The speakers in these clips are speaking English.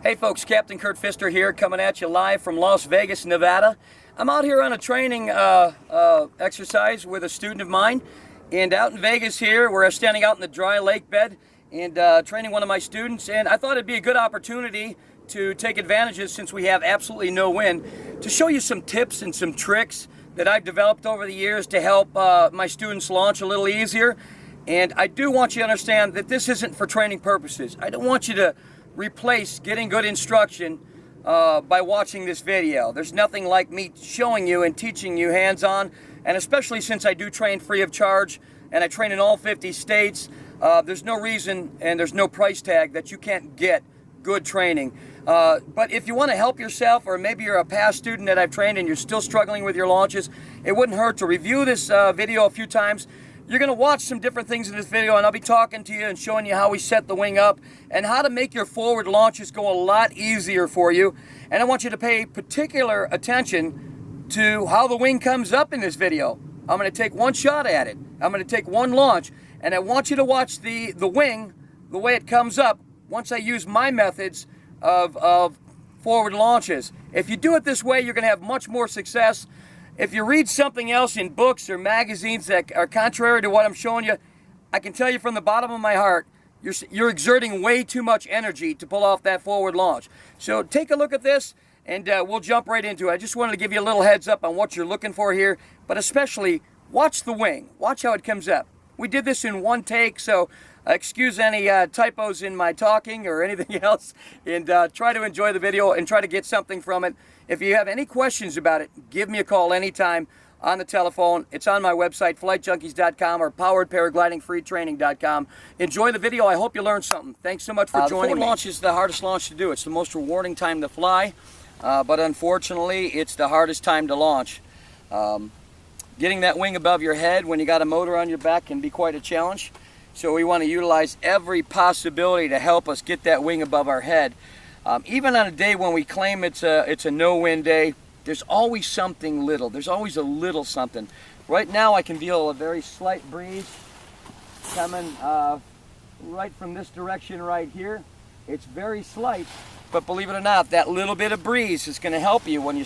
Hey folks, Captain Kurt Pfister here, coming at you live from Las Vegas, Nevada. I'm out here on a training exercise with a student of mine, and out in Vegas here, we're standing out in the dry lake bed and training one of my students, and I thought it'd be a good opportunity to take advantages, since we have absolutely no wind, to show you some tips and some tricks that I've developed over the years to help my students launch a little easier. And I do want you to understand that this isn't for training purposes. I don't want you to replace getting good instruction by watching this video. There's nothing like me showing you and teaching you hands-on, and especially since I do train free of charge and I train in all 50 states, there's no reason and there's no price tag that you can't get good training. But if you want to help yourself, or maybe you're a past student that I've trained and you're still struggling with your launches, it wouldn't hurt to review this video a few times. You're going to watch some different things in this video, and I'll be talking to you and showing you how we set the wing up and how to make your forward launches go a lot easier for you. And I want you to pay particular attention to how the wing comes up in this video. I'm going to take one shot at it. I'm going to take one launch, and I want you to watch the wing, the way it comes up, once I use my methods of forward launches. If you do it this way, you're going to have much more success. If you read something else in books or magazines that are contrary to what I'm showing you, I can tell you from the bottom of my heart, you're exerting way too much energy to pull off that forward launch. So take a look at this, and we'll jump right into it. I just wanted to give you a little heads up on what you're looking for here, but especially watch the wing. Watch how it comes up. We did this in one take, so excuse any typos in my talking or anything else, and try to enjoy the video and try to get something from it. If you have any questions about it, give me a call anytime on the telephone. It's on my website, flightjunkies.com, or poweredparaglidingfreetraining.com. Enjoy the video. I hope you learned something. Thanks so much for joining me. The launch is the hardest launch to do. It's the most rewarding time to fly, but unfortunately, it's the hardest time to launch. Getting that wing above your head when you got a motor on your back can be quite a challenge. So we want to utilize every possibility to help us get that wing above our head. Even on a day when we claim it's a no-wind day, there's always something little. There's always a little something. Right now I can feel a very slight breeze coming right from this direction right here. It's very slight, but believe it or not, that little bit of breeze is going to help you when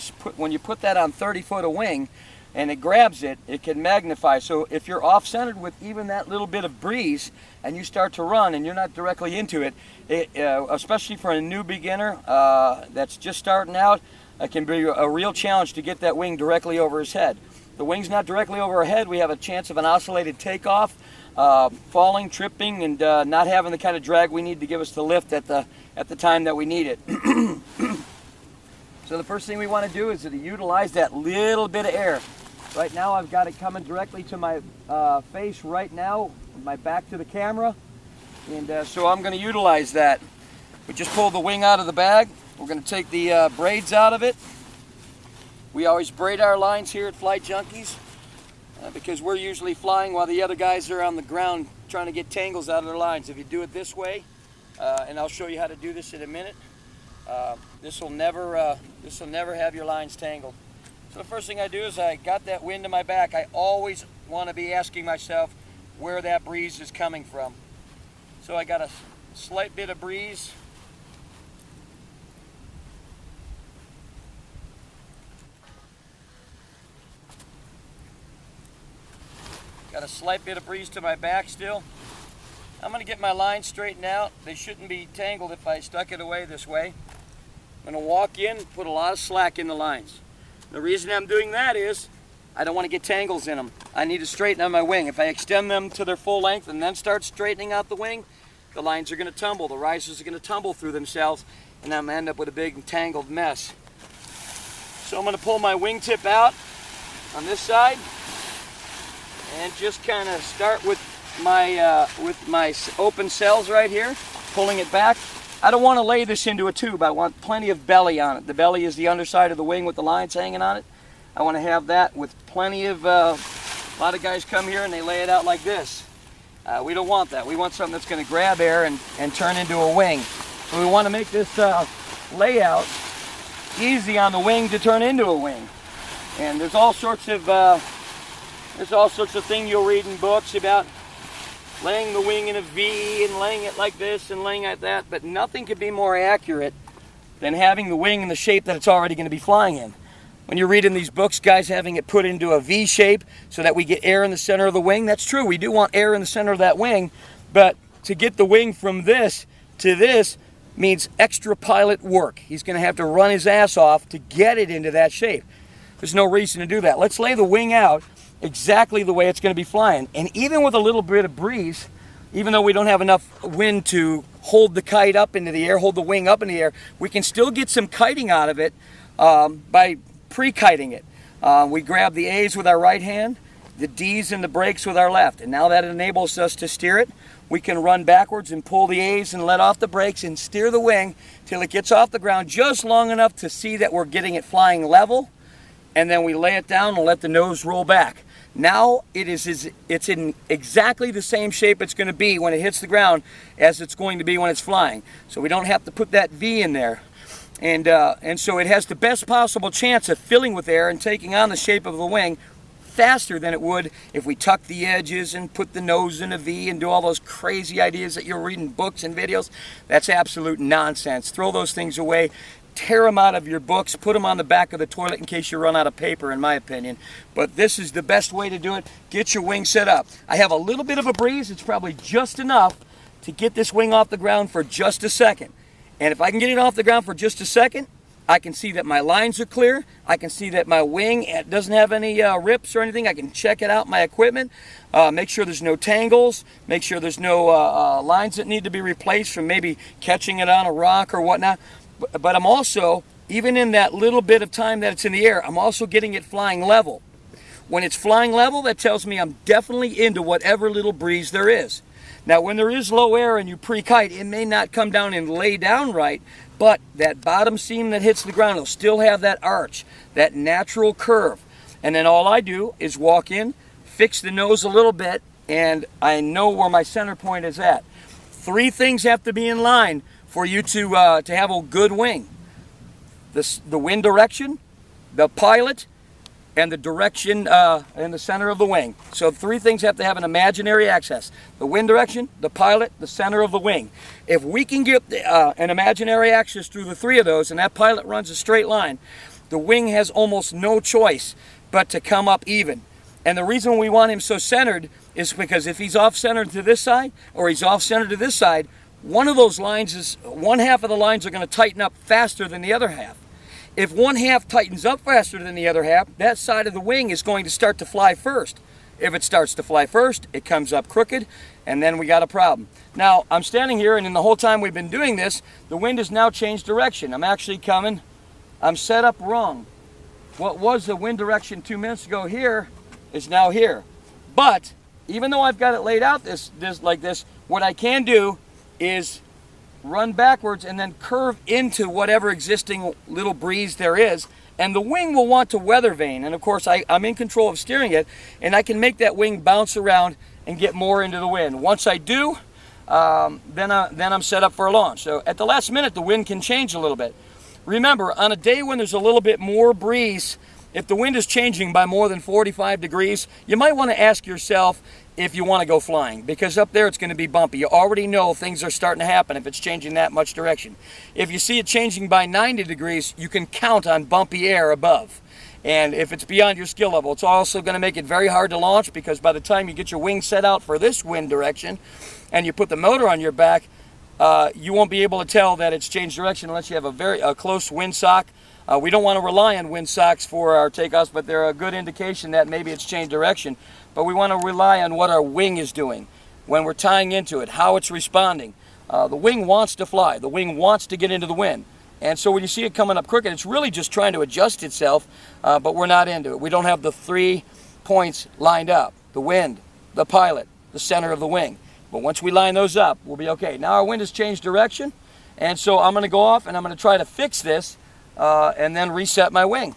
you put that on 30 foot of wing and it grabs it, it can magnify. So if you're off-centered with even that little bit of breeze and you start to run and you're not directly into it, especially for a new beginner that's just starting out, it can be a real challenge to get that wing directly over his head. The wing's not directly over our head, we have a chance of an oscillated takeoff, falling, tripping, and not having the kind of drag we need to give us the lift at the time that we need it. So the first thing we want to do is to utilize that little bit of air. Right now I've got it coming directly to my face right now, with my back to the camera, and so I'm going to utilize that. We just pulled the wing out of the bag. We're going to take the braids out of it. We always braid our lines here at Flight Junkies because we're usually flying while the other guys are on the ground trying to get tangles out of their lines. If you do it this way, and I'll show you how to do this in a minute, this will never have your lines tangled. So the first thing I do is I got that wind in my back. I always want to be asking myself where that breeze is coming from. So I got a slight bit of breeze. Got a slight bit of breeze to my back still. I'm going to get my lines straightened out. They shouldn't be tangled if I stuck it away this way. I'm going to walk in, put a lot of slack in the lines. The reason I'm doing that is I don't want to get tangles in them. I need to straighten out my wing. If I extend them to their full length and then start straightening out the wing, the lines are going to tumble. The risers are going to tumble through themselves, and I'm going to end up with a big tangled mess. So I'm going to pull my wingtip out on this side and just kind of start with my open cells right here, pulling it back. I don't want to lay this into a tube. I want plenty of belly on it. The belly is the underside of the wing with the lines hanging on it. I want to have that with plenty of, a lot of guys come here and they lay it out like this. We don't want that. We want something that's going to grab air and turn into a wing. So we want to make this layout easy on the wing to turn into a wing. And there's all sorts of things you'll read in books about laying the wing in a V and laying it like this and laying it like that, but nothing could be more accurate than having the wing in the shape that it's already going to be flying in. When you're reading these books, guys having it put into a V shape so that we get air in the center of the wing, that's true. We do want air in the center of that wing, but to get the wing from this to this means extra pilot work. He's going to have to run his ass off to get it into that shape. There's no reason to do that. Let's lay the wing out exactly the way it's going to be flying. And even with a little bit of breeze, even though we don't have enough wind to hold the kite up into the air, hold the wing up in the air, we can still get some kiting out of it by pre-kiting it. We grab the A's with our right hand, the D's and the brakes with our left, and now that enables us to steer it. We can run backwards and pull the A's and let off the brakes and steer the wing till it gets off the ground just long enough to see that we're getting it flying level, and then we lay it down and let the nose roll back. Now it's in exactly the same shape it's going to be when it hits the ground as it's going to be when it's flying. So we don't have to put that V in there. And so it has the best possible chance of filling with air and taking on the shape of the wing faster than it would if we tuck the edges and put the nose in a V and do all those crazy ideas that you're reading books and videos. That's absolute nonsense. Throw those things away. Tear them out of your books. Put them on the back of the toilet in case you run out of paper, in my opinion. But this is the best way to do it. Get your wing set up. I have a little bit of a breeze. It's probably just enough to get this wing off the ground for just a second. And if I can get it off the ground for just a second, I can see that my lines are clear. I can see that my wing doesn't have any rips or anything. I can check it out, my equipment, make sure there's no tangles, make sure there's no lines that need to be replaced from maybe catching it on a rock or whatnot. But I'm also, even in that little bit of time that it's in the air, I'm also getting it flying level. When it's flying level, that tells me I'm definitely into whatever little breeze there is. Now, when there is low air and you pre-kite, it may not come down and lay down right, but that bottom seam that hits the ground will still have that arch, that natural curve. And then all I do is walk in, fix the nose a little bit, and I know where my center point is at. 3 things have to be in line for you to have a good wing. The wind direction, the pilot, and the direction in the center of the wing. So 3 things have to have an imaginary axis. The wind direction, the pilot, the center of the wing. If we can get an imaginary axis through the 3 of those and that pilot runs a straight line, the wing has almost no choice but to come up even. And the reason we want him so centered is because if he's off-centered to this side or he's off-centered to this side, one of those lines one half of the lines are going to tighten up faster than the other half. If one half tightens up faster than the other half, that side of the wing is going to start to fly first. If it starts to fly first, it comes up crooked, and then we got a problem. Now, I'm standing here, and in the whole time we've been doing this, the wind has now changed direction. I'm set up wrong. What was the wind direction 2 minutes ago here is now here. But, even though I've got it laid out like this, what I can do is run backwards and then curve into whatever existing little breeze there is, and the wing will want to weather vane. And of course I'm in control of steering it, and I can make that wing bounce around and get more into the wind. Once I do, then I'm set up for a launch. So at the last minute the wind can change a little bit. Remember, on a day when there's a little bit more breeze, if the wind is changing by more than 45 degrees, you might want to ask yourself if you want to go flying, because up there it's going to be bumpy. You already know things are starting to happen if it's changing that much direction. If you see it changing by 90 degrees, you can count on bumpy air above. And if it's beyond your skill level, it's also going to make it very hard to launch, because by the time you get your wing set out for this wind direction and you put the motor on your back, you won't be able to tell that it's changed direction unless you have a very close windsock. We don't want to rely on windsocks for our takeoffs, but they're a good indication that maybe it's changed direction. But we want to rely on what our wing is doing when we're tying into it, how it's responding. The wing wants to fly. The wing wants to get into the wind. And so when you see it coming up crooked, it's really just trying to adjust itself, but we're not into it. We don't have the 3 points lined up: the wind, the pilot, the center of the wing. But once we line those up, we'll be okay. Now our wind has changed direction, and so I'm going to go off and I'm going to try to fix this and then reset my wing.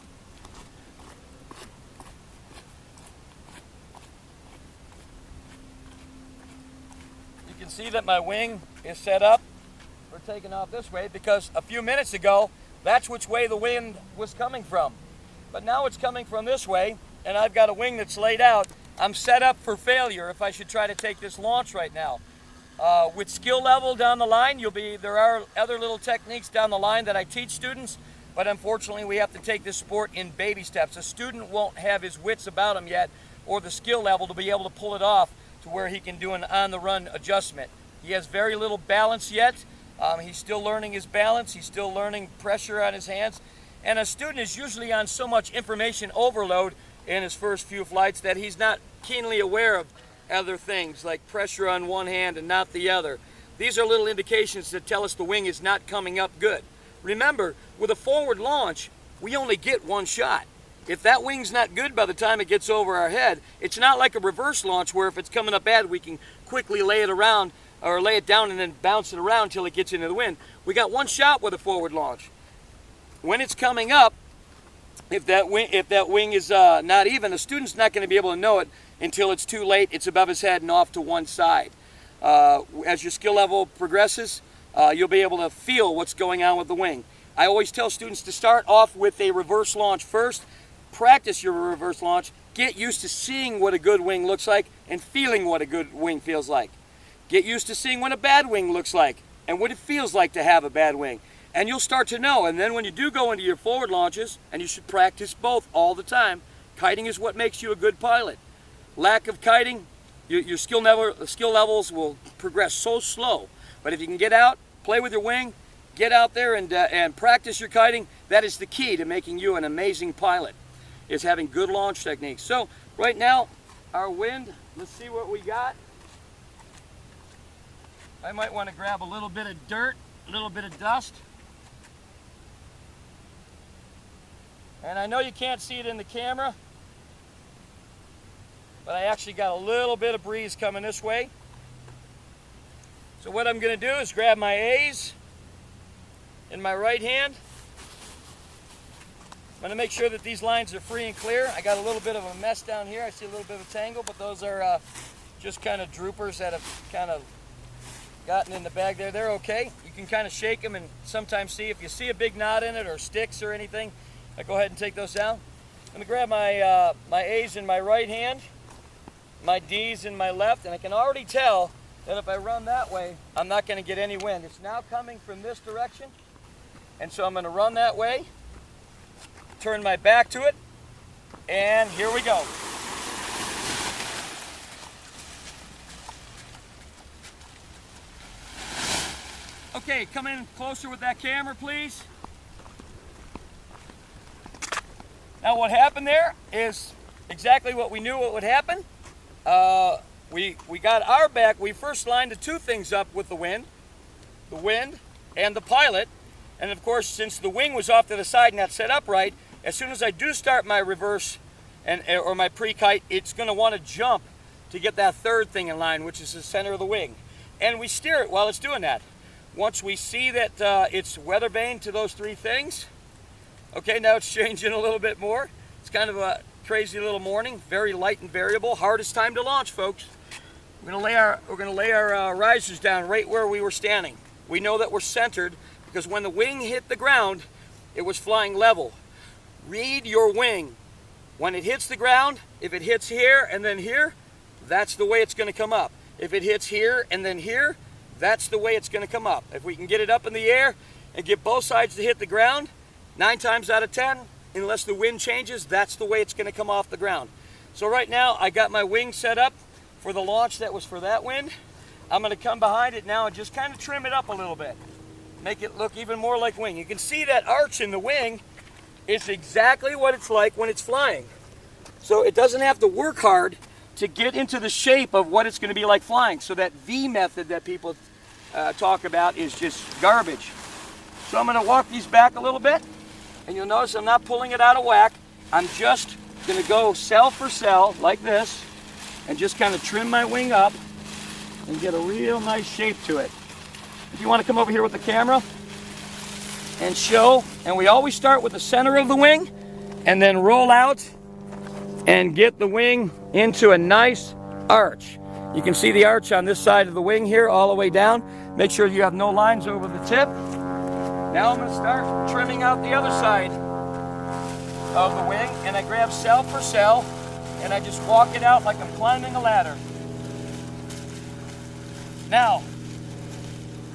You can see that my wing is set up for taking off this way, because a few minutes ago that's which way the wind was coming from. But now it's coming from this way, and I've got a wing that's laid out. I'm set up for failure if I should try to take this launch right now. With skill level down the line, there are other little techniques down the line that I teach students, but unfortunately we have to take this sport in baby steps. A student won't have his wits about him yet, or the skill level to be able to pull it off to where he can do an on-the-run adjustment. He has very little balance yet. He's still learning his balance. He's still learning pressure on his hands. And a student is usually on so much information overload in his first few flights that he's not keenly aware of other things like pressure on one hand and not the other. These are little indications that tell us the wing is not coming up good. Remember, with a forward launch, we only get one shot. If that wing's not good by the time it gets over our head, it's not like a reverse launch where if it's coming up bad, we can quickly lay it around or lay it down and then bounce it around until it gets into the wind. We got one shot with a forward launch. When it's coming up, if that wing is not even, the student's not going to be able to know it until it's too late, it's above his head and off to one side. As your skill level progresses, you'll be able to feel what's going on with the wing. I always tell students to start off with a reverse launch first. Practice your reverse launch. Get used to seeing what a good wing looks like and feeling what a good wing feels like. Get used to seeing what a bad wing looks like and what it feels like to have a bad wing. And you'll start to know. And then when you do go into your forward launches, and you should practice both all the time, kiting is what makes you a good pilot. Lack of kiting, your skill levels will progress so slow. But if you can get out, play with your wing, get out there and practice your kiting, that is the key to making you an amazing pilot, is having good launch techniques. So right now, our wind, let's see what we got. I might want to grab a little bit of dirt, a little bit of dust. And I know you can't see it in the camera, but I actually got a little bit of breeze coming this way. So what I'm going to do is grab my A's in my right hand. I'm going to make sure that these lines are free and clear. I got a little bit of a mess down here. I see a little bit of a tangle, but those are just kind of droopers that have kind of gotten in the bag there. They're okay. You can kind of shake them and sometimes see if you see a big knot in it or sticks or anything. I go ahead and take those down. I'm going to grab my my A's in my right hand, my D's in my left, and I can already tell that if I run that way, I'm not going to get any wind. It's now coming from this direction, and so I'm going to run that way, turn my back to it, and here we go. Okay, come in closer with that camera, please. Now what happened there is exactly what we knew what would happen. We got our back. We first lined the two things up with the wind and the pilot. And of course, since the wing was off to the side and not set up right, as soon as I do start my reverse or my pre-kite, it's going to want to jump to get that third thing in line, which is the center of the wing. And we steer it while it's doing that. Once we see that it's weather vane to those three things, okay, now it's changing a little bit more. It's kind of a crazy little morning, very light and variable. Hardest time to launch, folks. We're going to lay our risers down right where we were standing. We know that we're centered because when the wing hit the ground, it was flying level. Read your wing. When it hits the ground, if it hits here and then here, that's the way it's going to come up. If it hits here and then here, that's the way it's going to come up. If we can get it up in the air and get both sides to hit the ground, 9 times out of 10, unless the wind changes, that's the way it's going to come off the ground. So right now, I got my wing set up for the launch that was for that wind. I'm going to come behind it now and just kind of trim it up a little bit. Make it look even more like wing. You can see that arch in the wing is exactly what it's like when it's flying. So it doesn't have to work hard to get into the shape of what it's going to be like flying. So that V method that people talk about is just garbage. So I'm going to walk these back a little bit. And you'll notice I'm not pulling it out of whack. I'm just going to go cell for cell like this and just kind of trim my wing up and get a real nice shape to it. If you want to come over here with the camera and show, and we always start with the center of the wing and then roll out and get the wing into a nice arch. You can see the arch on this side of the wing here all the way down. Make sure you have no lines over the tip. Now I'm going to start trimming out the other side of the wing, and I grab cell for cell, and I just walk it out like I'm climbing a ladder. Now,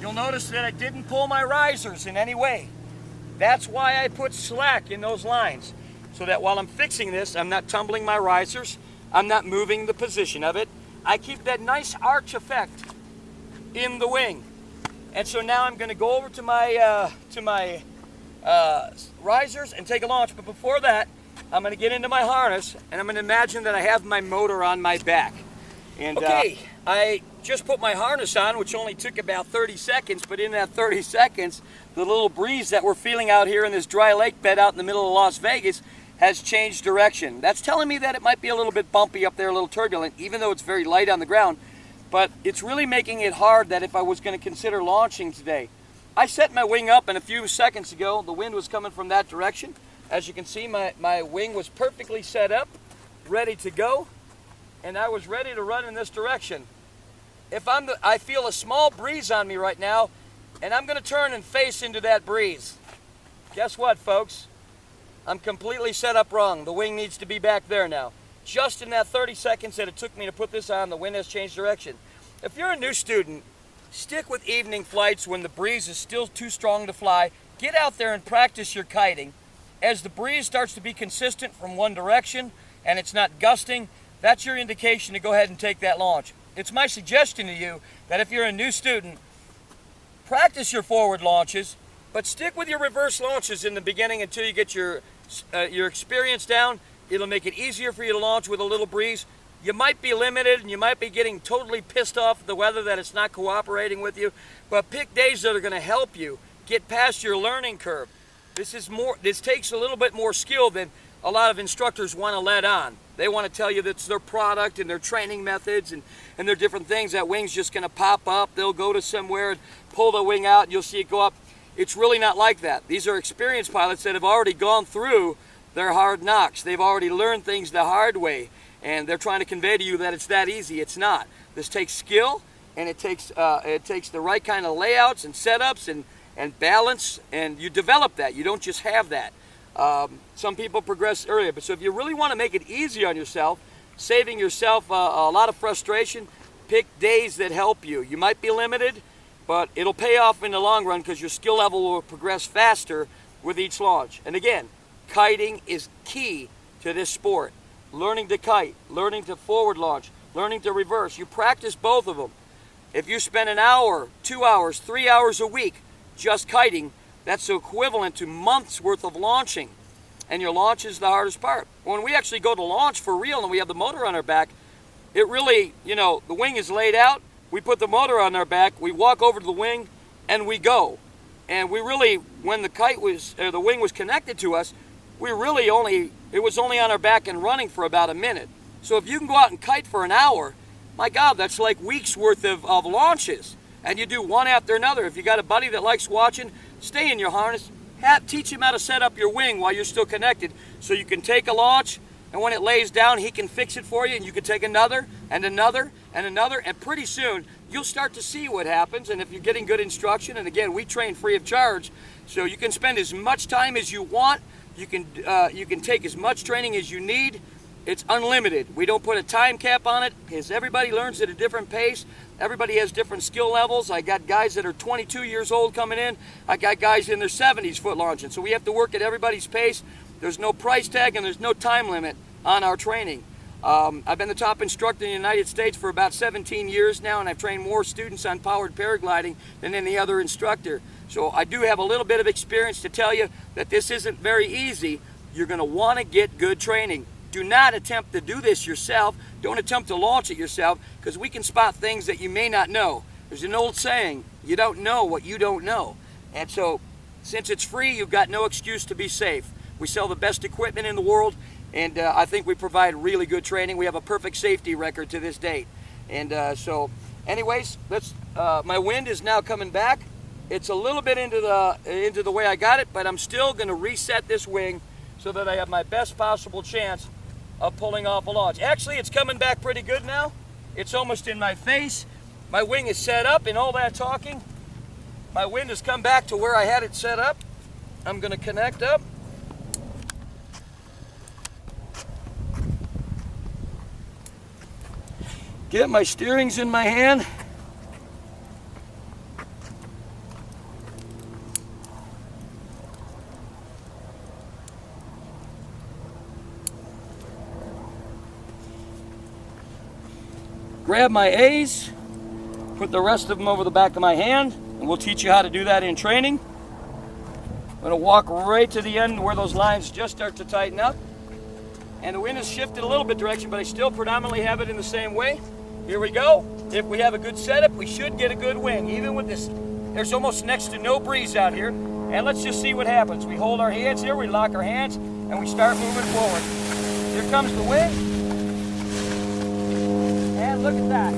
you'll notice that I didn't pull my risers in any way. That's why I put slack in those lines, so that while I'm fixing this, I'm not tumbling my risers, I'm not moving the position of it. I keep that nice arch effect in the wing. And so now I'm going to go over to my risers and take a launch. But before that, I'm going to get into my harness, and I'm going to imagine that I have my motor on my back. And okay, I just put my harness on, which only took about 30 seconds, but in that 30 seconds, the little breeze that we're feeling out here in this dry lake bed out in the middle of Las Vegas has changed direction. That's telling me that it might be a little bit bumpy up there, a little turbulent, even though it's very light on the ground. But it's really making it hard that if I was going to consider launching today. I set my wing up, and a few seconds ago, the wind was coming from that direction. As you can see, my wing was perfectly set up, ready to go, and I was ready to run in this direction. I feel a small breeze on me right now, and I'm going to turn and face into that breeze. Guess what, folks? I'm completely set up wrong. The wing needs to be back there now. Just in that 30 seconds that it took me to put this on, the wind has changed direction. If you're a new student, stick with evening flights when the breeze is still too strong to fly. Get out there and practice your kiting. As the breeze starts to be consistent from one direction and it's not gusting, that's your indication to go ahead and take that launch. It's my suggestion to you that if you're a new student, practice your forward launches, but stick with your reverse launches in the beginning until you get your experience down. It'll make it easier for you to launch with a little breeze. You might be limited and you might be getting totally pissed off at the weather that it's not cooperating with you, but pick days that are going to help you get past your learning curve. This takes a little bit more skill than a lot of instructors want to let on. They want to tell you that's their product and their training methods and their different things. That wing's just going to pop up. They'll go to somewhere and pull the wing out and you'll see it go up. It's really not like that. These are experienced pilots that have already gone through their hard knocks. They've already learned things the hard way, and they're trying to convey to you that it's that easy. It's not. This takes skill, and it takes the right kind of layouts and setups and balance, and you develop that. You don't just have that. Some people progress earlier, but so if you really want to make it easy on yourself, saving yourself a lot of frustration, pick days that help you. You might be limited, but it'll pay off in the long run because your skill level will progress faster with each launch. And again, kiting is key to this sport. Learning to kite, learning to forward launch, learning to reverse. You practice both of them. If you spend an hour, 2 hours, 3 hours a week just kiting, that's equivalent to months worth of launching. And your launch is the hardest part. When we actually go to launch for real and we have the motor on our back, it really, the wing is laid out, we put the motor on our back, we walk over to the wing, and we go. And we really, when the wing was connected to us, it was only on our back and running for about a minute. So if you can go out and kite for an hour, my God, that's like weeks worth of launches. And you do one after another. If you got a buddy that likes watching, stay in your harness. Teach him how to set up your wing while you're still connected so you can take a launch, and when it lays down, he can fix it for you, and you can take another and another and another, and pretty soon you'll start to see what happens. And if you're getting good instruction, and again, we train free of charge, so you can spend as much time as you want. You can take as much training as you need. It's unlimited. We don't put a time cap on it because everybody learns at a different pace. Everybody has different skill levels. I got guys that are 22 years old coming in. I got guys in their 70s foot launching. So we have to work at everybody's pace. There's no price tag and there's no time limit on our training. I've been the top instructor in the United States for about 17 years now, and I've trained more students on powered paragliding than any other instructor. So I do have a little bit of experience to tell you that this isn't very easy. You're going to want to get good training. Do not attempt to do this yourself. Don't attempt to launch it yourself, because we can spot things that you may not know. There's an old saying, you don't know what you don't know. And so, since it's free, you've got no excuse to be safe. We sell the best equipment in the world, and I think we provide really good training. We have a perfect safety record to this date. And so, anyways, my wind is now coming back. It's a little bit into the way I got it, but I'm still going to reset this wing so that I have my best possible chance of pulling off a launch. Actually, it's coming back pretty good now. It's almost in my face. My wing is set up, and all that talking, my wind has come back to where I had it set up. I'm going to connect up. Get my steerings in my hand. grab my A's, put the rest of them over the back of my hand, and we'll teach you how to do that in training. I'm going to walk right to the end where those lines just start to tighten up. And the wind has shifted a little bit direction, but I still predominantly have it in the same way. Here we go. If we have a good setup, we should get a good wind. Even with this, there's almost next to no breeze out here. And let's just see what happens. We hold our hands here, we lock our hands, and we start moving forward. Here comes the wind. And look at that.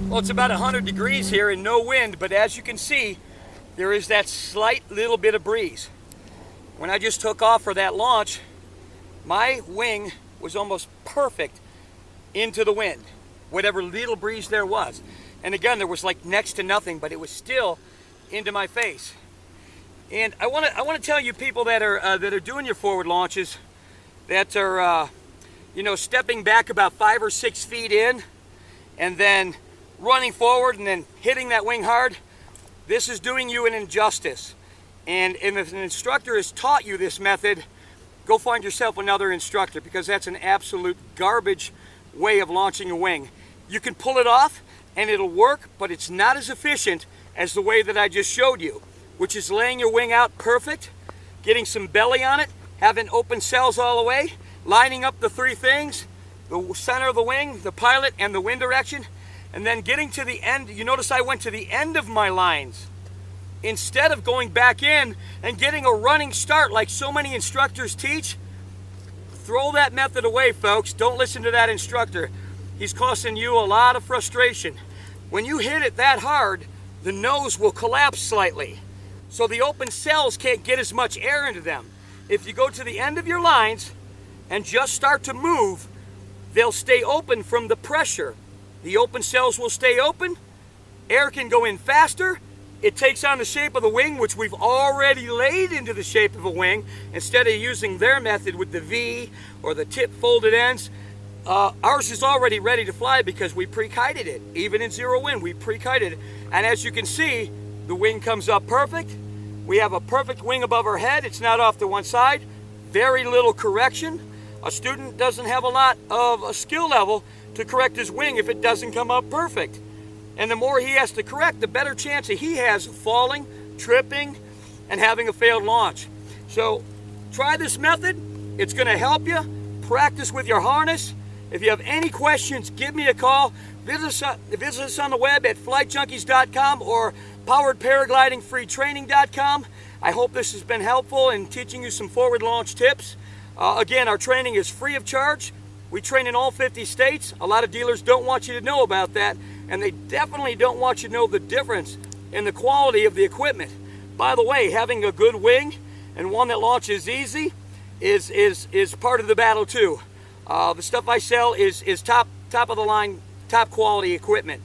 Well, it's about 100 degrees here and no wind, but as you can see, there is that slight little bit of breeze. When I just took off for that launch, my wing was almost perfect into the wind, whatever little breeze there was. And again, there was like next to nothing, but it was still into my face. And I want to tell you people that are doing your forward launches, that are stepping back about 5 or 6 feet in, and then running forward and then hitting that wing hard. This is doing you an injustice. And if an instructor has taught you this method, go find yourself another instructor, because that's an absolute garbage way of launching a wing. You can pull it off and it'll work, but it's not as efficient as the way that I just showed you, which is laying your wing out perfect, getting some belly on it, having open cells all the way, lining up the three things, the center of the wing, the pilot, and the wind direction, and then getting to the end. You notice I went to the end of my lines instead of going back in and getting a running start like so many instructors teach. Throw that method away, folks. Don't listen to that instructor. He's costing you a lot of frustration. When you hit it that hard, the nose will collapse slightly, so the open cells can't get as much air into them. If you go to the end of your lines and just start to move, they'll stay open from the pressure. The open cells will stay open, air can go in faster, it takes on the shape of the wing, which we've already laid into the shape of a wing, instead of using their method with the V or the tip folded ends. Ours is already ready to fly because we pre-kited it. Even in zero wind, we pre-kited it. And as you can see, the wing comes up perfect. We have a perfect wing above our head. It's not off to one side. Very little correction. A student doesn't have a lot of a skill level to correct his wing if it doesn't come up perfect. And the more he has to correct, the better chance that he has of falling, tripping, and having a failed launch. So try this method. It's going to help you. Practice with your harness. If you have any questions, give me a call. Visit us on the web at flightjunkies.com or poweredparaglidingfreetraining.com. I hope this has been helpful in teaching you some forward launch tips. Again, our training is free of charge. We train in all 50 states. A lot of dealers don't want you to know about that, and they definitely don't want you to know the difference in the quality of the equipment. By the way, having a good wing and one that launches easy is part of the battle too. The stuff I sell is top of the line, top quality equipment.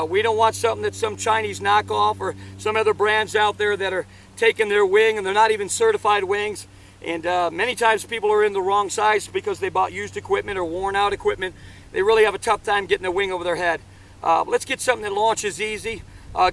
We don't want something that's some Chinese knockoff or some other brands out there that are taking their wing and they're not even certified wings. And many times people are in the wrong size because they bought used equipment or worn out equipment. They really have a tough time getting a wing over their head. Let's get something that launches easy.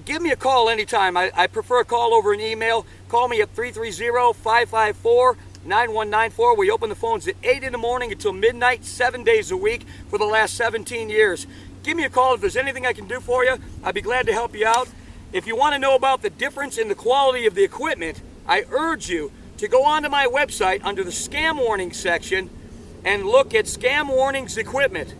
Give me a call anytime. I prefer a call over an email. Call me at 330-554-9194. We open the phones at 8 in the morning until midnight, 7 days a week for the last 17 years. Give me a call if there's anything I can do for you. I'd be glad to help you out. If you want to know about the difference in the quality of the equipment, I urge you to go onto my website under the scam warning section and look at scam warnings equipment.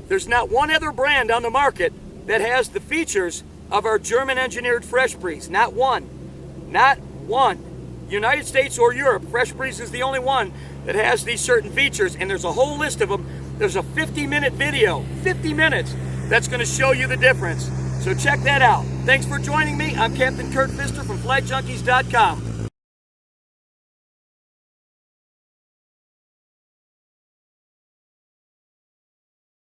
There's not one other brand on the market that has the features of our German engineered Fresh Breeze. Not one. Not one. United States or Europe, Fresh Breeze is the only one that has these certain features, and there's a whole list of them. There's a 50-minute video, 50 minutes, that's going to show you the difference. So check that out. Thanks for joining me. I'm Captain Kurt Pfister from FlightJunkies.com.